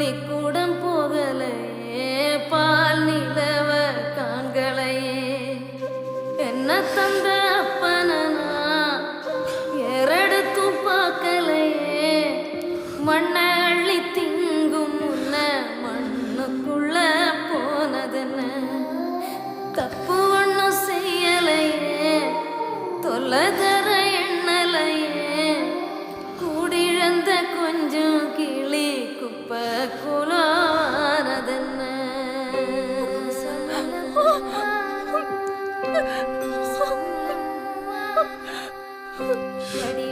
பள்ளிக்கூடம் போகலையே, பால் நிலவ காண்களையே, என்ன தந்த அப்பனனா ஏறெடுத்தும் பார்க்கலையே, மண்ணை அள்ளி திங்கும் முன்ன மண்ணுக்குள்ள போனதுன்னு தப்பு ஒன்றும் செய்யலையே, தொல்லை தர எண்ணலையே, கூடிழந்த கொஞ்சம் கிளி குப்பை குலானதென்ன. அடி